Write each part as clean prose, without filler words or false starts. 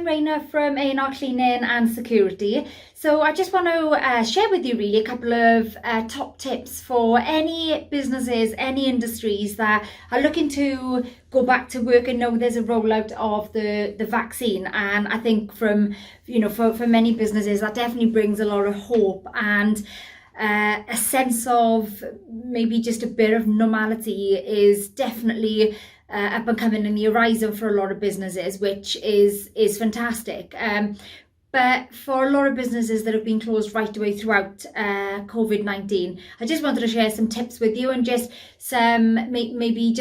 I'm Raina from A&R Cleaning and Security. So I just want to share with you really a couple of top tips for any businesses, any industries that are looking to go back to work and know there's a rollout of the vaccine. And I think for many businesses that definitely brings a lot of hope and a sense of maybe just a bit of normality is definitely up and coming in the horizon for a lot of businesses, which is fantastic. But for a lot of businesses that have been closed right away throughout COVID-19, I just wanted to share some tips with you and just maybe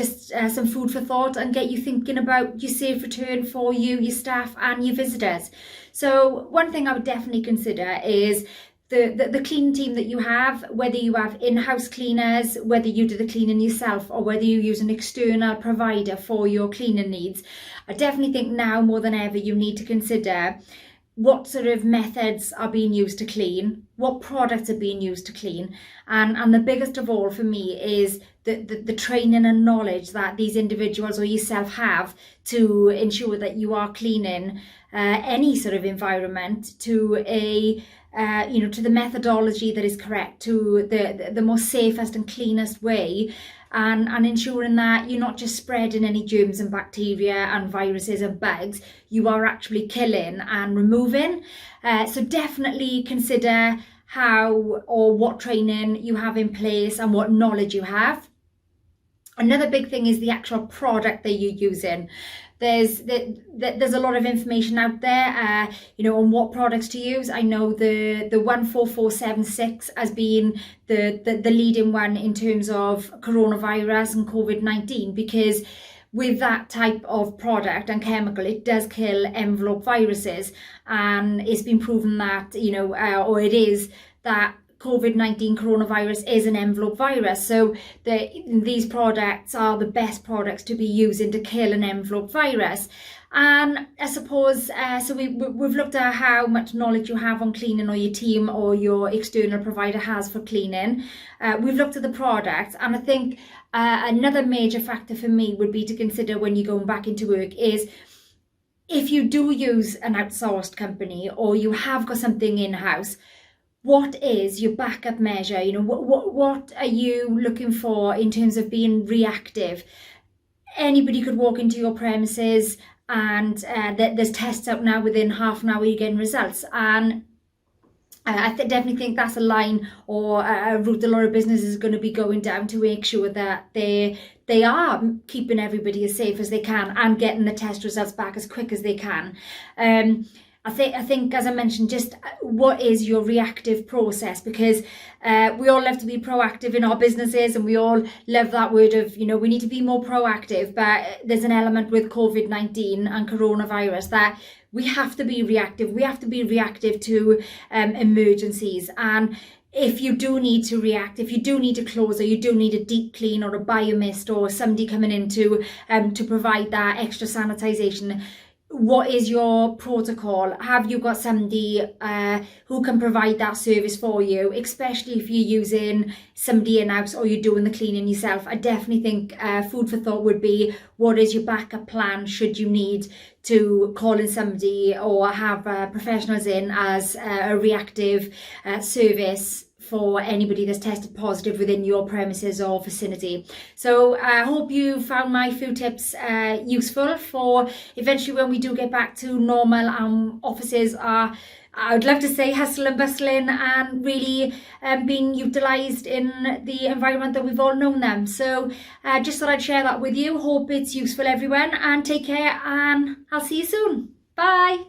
some food for thought and get you thinking about your safe return for you, your staff and your visitors. So one thing I would definitely consider is the cleaning team that you have, whether you have in-house cleaners, whether you do the cleaning yourself or whether you use an external provider for your cleaning needs. I definitely think now more than ever you need to consider what sort of methods are being used to clean, what products are being used to clean, and the biggest of all for me is the training and knowledge that these individuals or yourself have to ensure that you are cleaning any sort of environment to to the methodology that is correct, to the most safest and cleanest way, and ensuring that you're not just spreading any germs and bacteria and viruses and bugs, you are actually killing and removing. So definitely consider how or what training you have in place and what knowledge you have. Another big thing is the actual product that you're using. There's a lot of information out there, on what products to use. I know the 14476 has been the leading one in terms of coronavirus and COVID-19, because with that type of product and chemical, it does kill envelope viruses, and it's been proven that that COVID-19 coronavirus is an envelope virus. So these products are the best products to be using to kill an envelope virus. And I suppose, so we've looked at how much knowledge you have on cleaning, or your team or your external provider has for cleaning. We've looked at the products, and I think another major factor for me would be to consider when you're going back into work is, if you do use an outsourced company or you have got something in-house, what is your backup measure? What are you looking for in terms of being reactive? Anybody could walk into your premises and there's tests out now, within half an hour you're getting results. And I definitely think that's a line or a route a lot of businesses are going to be going down to make sure that they are keeping everybody as safe as they can and getting the test results back as quick as they can. I think, as I mentioned, just what is your reactive process? Because we all love to be proactive in our businesses, and we all love that word of, we need to be more proactive. But there's an element with COVID-19 and coronavirus that we have to be reactive. We have to be reactive to emergencies. And if you do need to react, if you do need to close, or you do need a deep clean or a biomist or somebody coming in to provide that extra sanitization, what is your protocol? Have you got somebody who can provide that service for you, especially if you're using somebody in-house or you're doing the cleaning yourself? I definitely think food for thought would be, what is your backup plan should you need to call in somebody or have professionals in as a reactive service for anybody that's tested positive within your premises or vicinity. So I hope you found my few tips useful for eventually when we do get back to normal. Offices are, I would love to say, hustle and bustling and really being utilised in the environment that we've all known them. So just thought I'd share that with you. Hope it's useful, everyone, and take care, and I'll see you soon. Bye.